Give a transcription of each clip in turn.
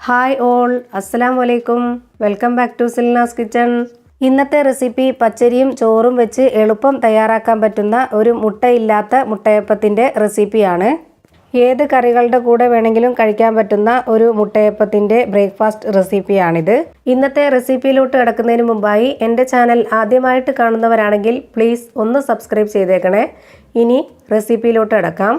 Hi all, അസ്സലാമു അലൈക്കും. Welcome back to Silnas kitchen. ഇന്നത്തെ റെസിപ്പി പച്ചരിയും ചോറും വെച്ച് എളുപ്പം തയ്യാറാക്കാൻ പറ്റുന്ന ഒരു മുട്ടയില്ലാത്ത മുട്ടയപ്പത്തിൻ്റെ റെസിപ്പിയാണ്. ഏത് കറികളുടെ കൂടെ വേണമെങ്കിലും കഴിക്കാൻ പറ്റുന്ന ഒരു മുട്ടയപ്പത്തിൻ്റെ ബ്രേക്ക്ഫാസ്റ്റ് റെസിപ്പിയാണിത്. ഇന്നത്തെ റെസിപ്പിയിലോട്ട് കിടക്കുന്നതിന് മുമ്പായി എൻ്റെ ചാനൽ ആദ്യമായിട്ട് കാണുന്നവരാണെങ്കിൽ പ്ലീസ് ഒന്ന് സബ്സ്ക്രൈബ് ചെയ്തേക്കണേ. ഇനി റെസിപ്പിയിലോട്ട് കിടക്കാം.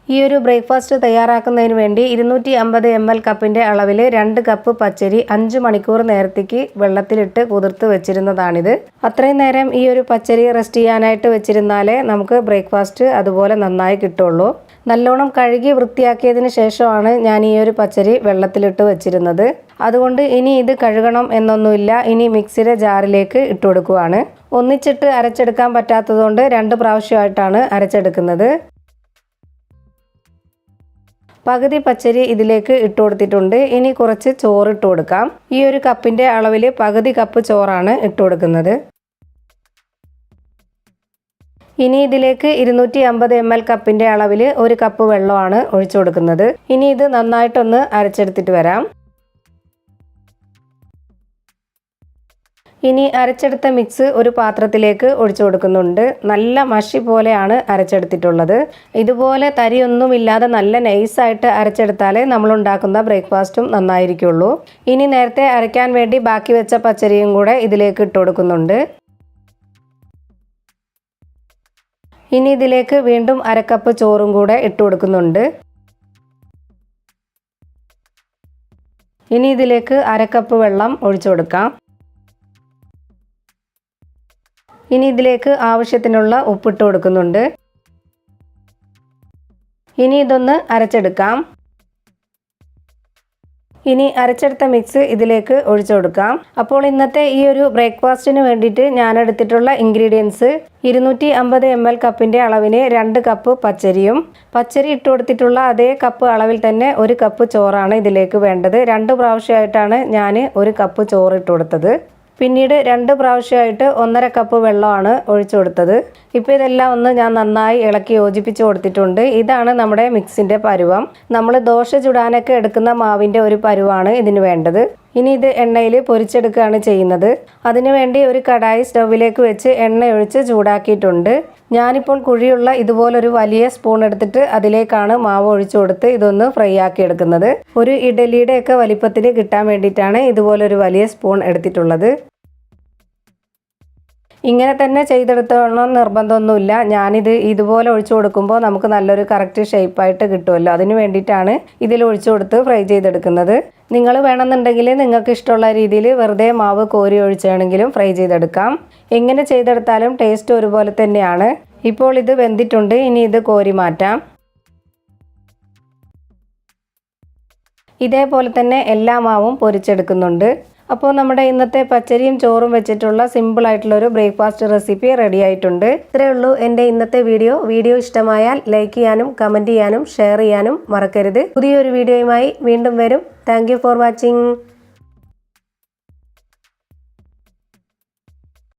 ഈ ഒരു ബ്രേക്ക്ഫാസ്റ്റ് തയ്യാറാക്കുന്നതിന് വേണ്ടി 250 ml കപ്പിൻ്റെ അളവിൽ 2 കപ്പ് പച്ചരി 5 മണിക്കൂർ നേരത്തേക്ക് വെള്ളത്തിലിട്ട് കുതിർത്ത് വെച്ചിരുന്നതാണിത്. അത്രയും നേരം ഈ ഒരു പച്ചരി റെസ്റ്റ് ചെയ്യാനായിട്ട് വെച്ചിരുന്നാലേ നമുക്ക് ബ്രേക്ക്ഫാസ്റ്റ് അതുപോലെ നന്നായി കിട്ടുള്ളൂ. നല്ലോണം കഴുകി വൃത്തിയാക്കിയതിന് ശേഷമാണ് ഞാൻ ഈ ഒരു പച്ചരി വെള്ളത്തിലിട്ട് വെച്ചിരുന്നത്. അതുകൊണ്ട് ഇനി ഇത് കഴുകണം എന്നൊന്നുമില്ല. ഇനി മിക്സിയുടെ ജാറിലേക്ക് ഇട്ട് കൊടുക്കുവാണ്. ഒന്നിച്ചിട്ട് അരച്ചെടുക്കാൻ പറ്റാത്തതുകൊണ്ട് 2 പ്രാവശ്യമായിട്ടാണ് അരച്ചെടുക്കുന്നത്. പകുതി പച്ചരി ഇതിലേക്ക് ഇട്ട് കൊടുത്തിട്ടുണ്ട്. ഇനി കുറച്ച് ചോറ് ഇട്ട് കൊടുക്കാം. ഈ ഒരു കപ്പിൻ്റെ അളവിൽ പകുതി കപ്പ് ചോറാണ് ഇട്ട് കൊടുക്കുന്നത്. ഇനി ഇതിലേക്ക് 250 ml കപ്പിൻ്റെ അളവിൽ 1 കപ്പ് വെള്ളമാണ് ഒഴിച്ചു കൊടുക്കുന്നത്. ഇനി ഇത് നന്നായിട്ടൊന്ന് അരച്ചെടുത്തിട്ട് വരാം. ഇനി അരച്ചെടുത്ത മിക്സ് ഒരു പാത്രത്തിലേക്ക് ഒഴിച്ചു കൊടുക്കുന്നുണ്ട്. നല്ല മഷി പോലെയാണ് അരച്ചെടുത്തിട്ടുള്ളത്. ഇതുപോലെ തരിയൊന്നുമില്ലാതെ നല്ല നൈസായിട്ട് അരച്ചെടുത്താലേ നമ്മളുണ്ടാക്കുന്ന ബ്രേക്ക്ഫാസ്റ്റും നന്നായിരിക്കുള്ളൂ. ഇനി നേരത്തെ അരയ്ക്കാൻ വേണ്ടി ബാക്കി വെച്ച പച്ചരിയും കൂടെ ഇതിലേക്ക് ഇട്ട് കൊടുക്കുന്നുണ്ട്. ഇനി ഇതിലേക്ക് വീണ്ടും 1/2 കപ്പ് ചോറും കൂടെ ഇട്ട് കൊടുക്കുന്നുണ്ട്. ഇനി ഇതിലേക്ക് 1/2 കപ്പ് വെള്ളം ഒഴിച്ചു കൊടുക്കാം. ഇനി ഇതിലേക്ക് ആവശ്യത്തിനുള്ള ഉപ്പിട്ട് കൊടുക്കുന്നുണ്ട്. ഇനി ഇതൊന്ന് അരച്ചെടുക്കാം. ഇനി അരച്ചെടുത്ത മിക്സ് ഇതിലേക്ക് ഒഴിച്ചു കൊടുക്കാം. അപ്പോൾ ഇന്നത്തെ ഈ ഒരു ബ്രേക്ക്ഫാസ്റ്റിന് വേണ്ടിയിട്ട് ഞാൻ എടുത്തിട്ടുള്ള ഇൻഗ്രീഡിയൻസ് 250 ml കപ്പിൻ്റെ അളവിന് 2 കപ്പ് പച്ചരിയും, പച്ചരി ഇട്ട് കൊടുത്തിട്ടുള്ള അതേ കപ്പ് അളവിൽ തന്നെ 1 കപ്പ് ചോറാണ് ഇതിലേക്ക് വേണ്ടത്. 2 പ്രാവശ്യമായിട്ടാണ് ഞാൻ 1 കപ്പ് ചോറ് ഇട്ട് കൊടുത്തത്. പിന്നീട് 2 പ്രാവശ്യമായിട്ട് 1/2 കപ്പ് വെള്ളമാണ് ഒഴിച്ചു കൊടുത്തത്. ഇപ്പോൾ ഇതെല്ലാം ഒന്ന് ഞാൻ നന്നായി ഇളക്കി യോജിപ്പിച്ച് കൊടുത്തിട്ടുണ്ട്. ഇതാണ് നമ്മുടെ മിക്സിൻ്റെ പരുവം. നമ്മൾ ദോശ ചുടാനൊക്കെ എടുക്കുന്ന മാവിൻ്റെ ഒരു പരുവാണ് ഇതിന് വേണ്ടത്. ഇനി ഇത് എണ്ണയിൽ പൊരിച്ചെടുക്കുകയാണ് ചെയ്യുന്നത്. അതിനുവേണ്ടി ഒരു കടായി സ്റ്റൗവിലേക്ക് വെച്ച് എണ്ണ ഒഴിച്ച് ചൂടാക്കിയിട്ടുണ്ട്. ഞാനിപ്പോൾ കുഴിയുള്ള ഇതുപോലൊരു വലിയ സ്പൂൺ എടുത്തിട്ട് അതിലേക്കാണ് മാവ് ഒഴിച്ചു കൊടുത്ത് ഇതൊന്ന് ഫ്രൈ ആക്കി എടുക്കുന്നത്. ഒരു ഇഡലിയുടെയൊക്കെ വലിപ്പത്തിന് കിട്ടാൻ വേണ്ടിയിട്ടാണ് ഇതുപോലൊരു വലിയ സ്പൂൺ എടുത്തിട്ടുള്ളത്. ഇങ്ങനെ തന്നെ ചെയ്തെടുത്തോളം നിർബന്ധമൊന്നുമില്ല. ഞാനിത് ഇതുപോലെ ഒഴിച്ചു കൊടുക്കുമ്പോൾ നമുക്ക് നല്ലൊരു കറക്റ്റ് ഷേപ്പായിട്ട് കിട്ടുമല്ലോ. അതിന് വേണ്ടിയിട്ടാണ് ഇതിൽ ഒഴിച്ചു കൊടുത്ത് ഫ്രൈ ചെയ്തെടുക്കുന്നത്. നിങ്ങൾ വേണമെന്നുണ്ടെങ്കിൽ നിങ്ങൾക്ക് ഇഷ്ടമുള്ള രീതിയിൽ വെറുതെ മാവ് കോരി ഒഴിച്ചാണെങ്കിലും ഫ്രൈ ചെയ്തെടുക്കാം. എങ്ങനെ ചെയ്തെടുത്താലും ടേസ്റ്റ് ഒരുപോലെ തന്നെയാണ്. ഇപ്പോൾ ഇത് വെന്തിട്ടുണ്ട്. ഇനി ഇത് കോരി മാറ്റാം. ഇതേപോലെ തന്നെ എല്ലാ മാവും പൊരിച്ചെടുക്കുന്നുണ്ട്. അപ്പോൾ നമ്മുടെ ഇന്നത്തെ പച്ചരിയും ചോറും വെച്ചിട്ടുള്ള സിമ്പിളായിട്ടുള്ളൊരു ബ്രേക്ക്ഫാസ്റ്റ് റെസിപ്പി റെഡി ആയിട്ടുണ്ട്. ഇത്രയേ ഉള്ളൂ എൻ്റെ ഇന്നത്തെ വീഡിയോ ഇഷ്ടമായാൽ ലൈക്ക് ചെയ്യാനും കമൻറ്റ് ചെയ്യാനും ഷെയർ ചെയ്യാനും മറക്കരുത്. പുതിയൊരു വീഡിയോയുമായി വീണ്ടും വരും. Thank you for watching.